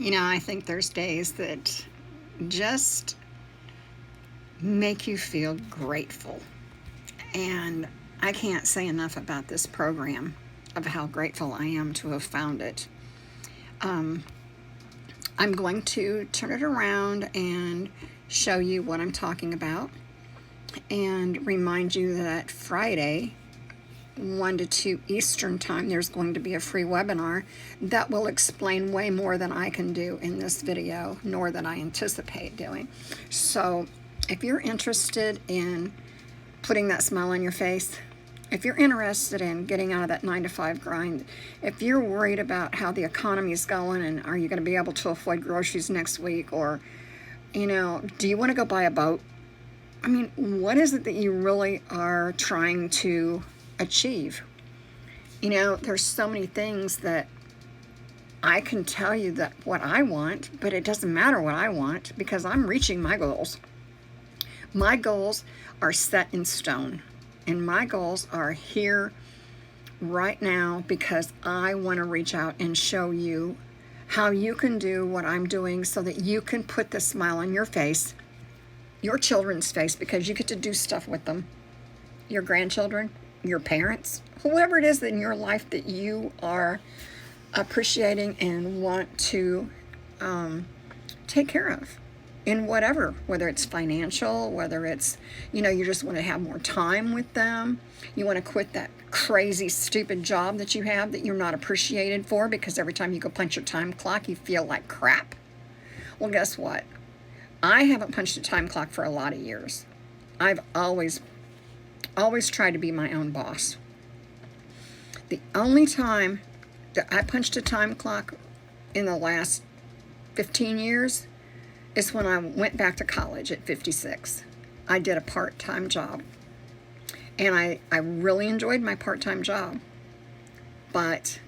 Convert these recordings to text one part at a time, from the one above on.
I think there's days that just make you feel grateful. And I can't say enough about this program, of how grateful I am to have found it. Um, I'm going to turn it around and show you what I'm talking about and remind you that Friday, 1 to 2 Eastern Time, there's going to be a free webinar that will explain way more than I can do in this video, nor that I anticipate doing. So if you're interested in putting that smile on your face, if you're interested in getting out of that 9 to 5 grind, if you're worried about how the economy is going and are you going to be able to afford groceries next week, or, do you want to go buy a boat? I mean, what is it that you really are trying to achieve? There's so many things that I can tell you that what I want, but it doesn't matter what I want because I'm reaching my goals. My goals are set in stone, and my goals are here right now because I want to reach out and show you how you can do what I'm doing so that you can put the smile on your face, your children's face, because you get to do stuff with them, your grandchildren, your parents, whoever it is in your life that you are appreciating and want to take care of in whatever, whether it's financial, whether it's, you just want to have more time with them. You want to quit that crazy, stupid job that you have that you're not appreciated for because every time you go punch your time clock, you feel like crap. Well, guess what? I haven't punched a time clock for a lot of years. I've always tried to be my own boss. The only time that I punched a time clock in the last 15 years is when I went back to college at 56. I did a part-time job. And I really enjoyed my part-time job. But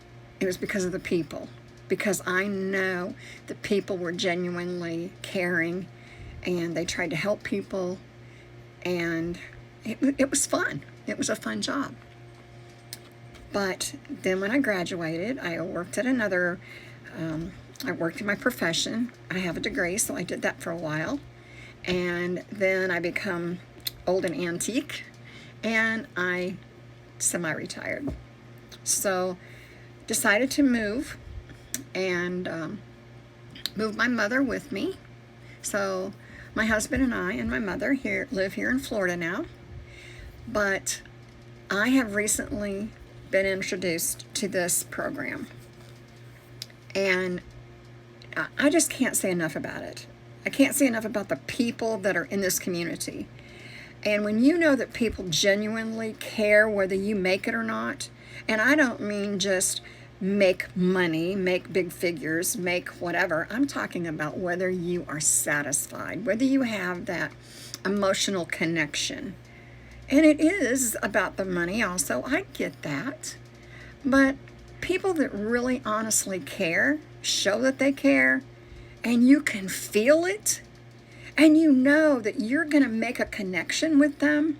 it was because of the people. Because I know the people were genuinely caring and they tried to help people. And it was fun. It was a fun job. But then when I graduated, I worked at I worked in my profession. I have a degree, so I did that for a while. And then I become old and antique, and I semi-retired. So decided to move and move my mother with me. So my husband and I and my mother live here in Florida now. But I have recently been introduced to this program. And I just can't say enough about it. I can't say enough about the people that are in this community. And when you know that people genuinely care whether you make it or not, and I don't mean just make money, make big figures, make whatever. I'm talking about whether you are satisfied, whether you have that emotional connection. And it is about the money also. I get that. But people that really honestly care, show that they care, and you can feel it, and you know that you're going to make a connection with them.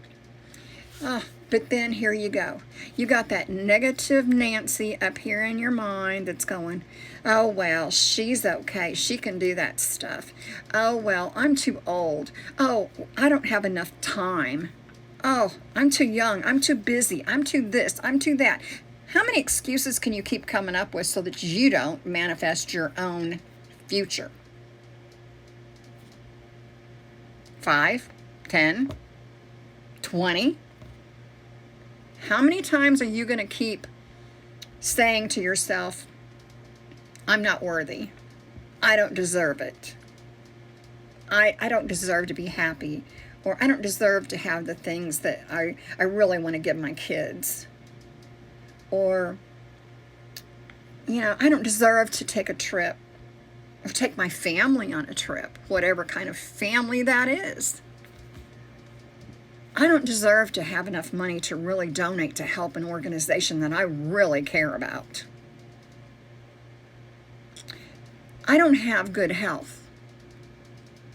But then here you go. You got that negative Nancy up here in your mind that's going, oh, well, she's okay. She can do that stuff. Oh, well, I'm too old. Oh, I don't have enough time. Oh, I'm too young. I'm too busy. I'm too this. I'm too that. How many excuses can you keep coming up with so that you don't manifest your own future? 5, 10, 20? How many times are you going to keep saying to yourself, I'm not worthy. I don't deserve it. I don't deserve to be happy. Or I don't deserve to have the things that I really want to give my kids. Or, I don't deserve to take a trip or take my family on a trip, whatever kind of family that is. I don't deserve to have enough money to really donate to help an organization that I really care about. I don't have good health,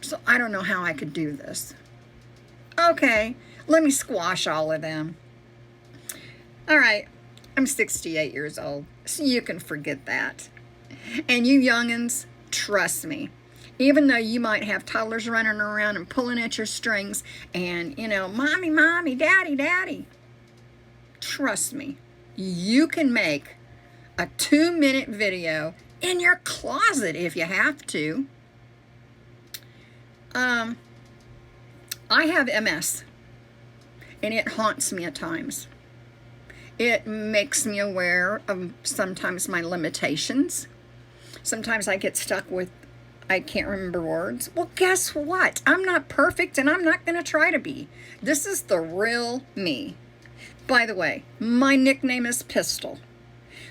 so I don't know how I could do this. Okay, let me squash all of them. All right, I'm 68 years old, so you can forget that. And you youngins, Trust me. Even though you might have toddlers running around and pulling at your strings and, mommy, mommy, daddy, daddy. Trust me, you can make a 2-minute video in your closet if you have to. I have MS, and it haunts me at times. It makes me aware of sometimes my limitations. Sometimes I get stuck with, I can't remember words. Well, guess what? I'm not perfect, and I'm not going to try to be. This is the real me. By the way, my nickname is Pistol.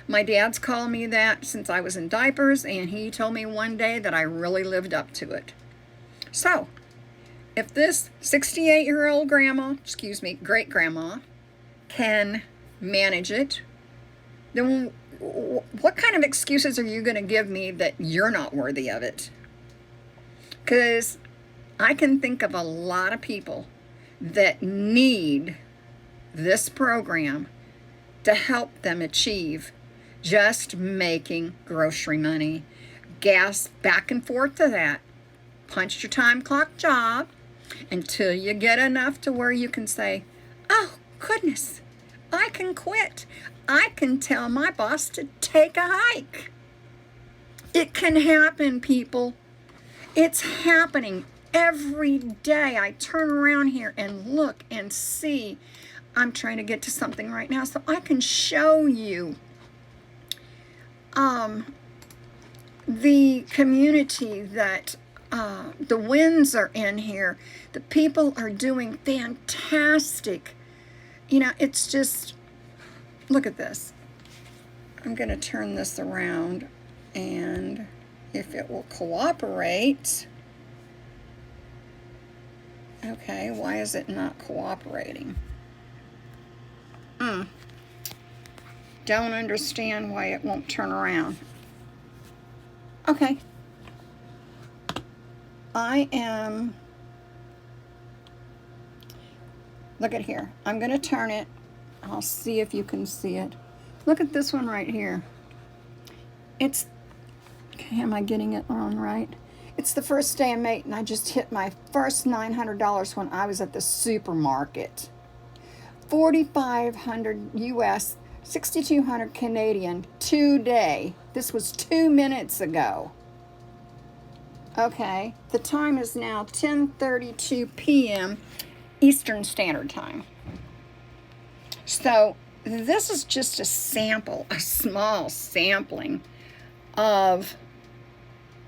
My dad's called me that since I was in diapers, and he told me one day that I really lived up to it. So, if this 68-year-old great-grandma, can manage it, then what kind of excuses are you going to give me that you're not worthy of it? Because I can think of a lot of people that need this program to help them achieve just making grocery money. Gas back and forth to that. Punch your time clock job until you get enough to where you can say, oh, goodness, I can quit. I can tell my boss to take a hike. It can happen, people. It's happening every day. I turn around here and look and see. I'm trying to get to something right now so I can show you the community that the winds are in here. The people are doing fantastic. It's just, look at this. I'm going to turn this around, and if it will cooperate. Okay, why is it not cooperating? Don't understand why it won't turn around. Okay. Look at here. I'm going to turn it. I'll see if you can see it. Look at this one right here. Okay, am I getting it on right? It's the first day of May, and I just hit my first $900 when I was at the supermarket. $4,500 US, 6,200 Canadian today. This was 2 minutes ago. Okay, the time is now 10:32 p.m. Eastern Standard Time. So this is just a sample, a small sampling of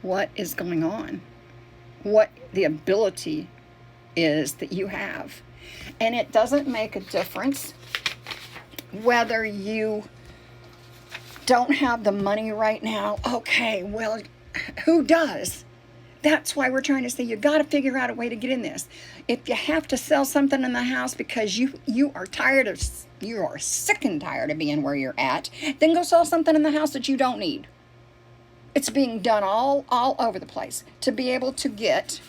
what is going on, what the ability is that you have. And it doesn't make a difference whether you don't have the money right now. Okay, well, who does? That's why we're trying to say you got to figure out a way to get in this. If you have to sell something in the house because you are sick and tired of being where you're at, then go sell something in the house that you don't need. It's being done all over the place to be able to get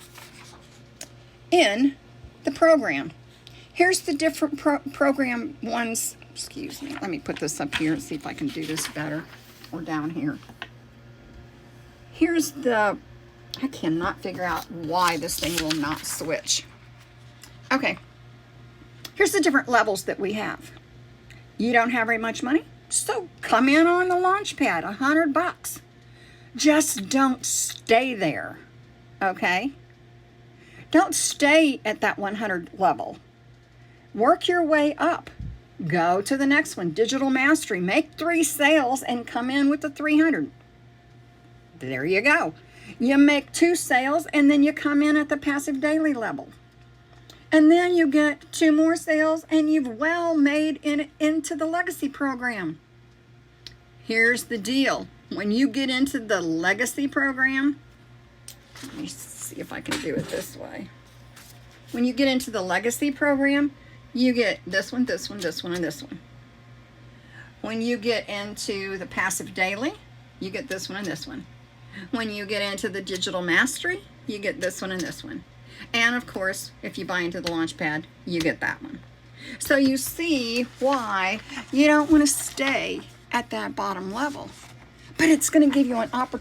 in the program. Here's the different program ones. Excuse me. Let me put this up here and see if I can do this better. Or down here. Here's the... I cannot figure out why this thing will not switch. Okay. Here's the different levels that we have. You don't have very much money? So come in on the launch pad, $100. Just don't stay there. Okay? Don't stay at that 100 level. Work your way up. Go to the next one, Digital Mastery. Make 3 sales and come in with the 300. There you go. You make 2 sales and then you come in at the Passive Daily level. And then you get 2 more sales and you've well made into the Legacy program. Here's the deal. When you get into the Legacy program, let me see if I can do it this way. When you get into the Legacy program, you get this one, this one, this one, and this one. When you get into the Passive Daily, you get this one and this one. When you get into the Digital Mastery, you get this one and this one. And of course, if you buy into the Launchpad, you get that one. So you see why you don't want to stay at that bottom level. But it's going to give you an opportunity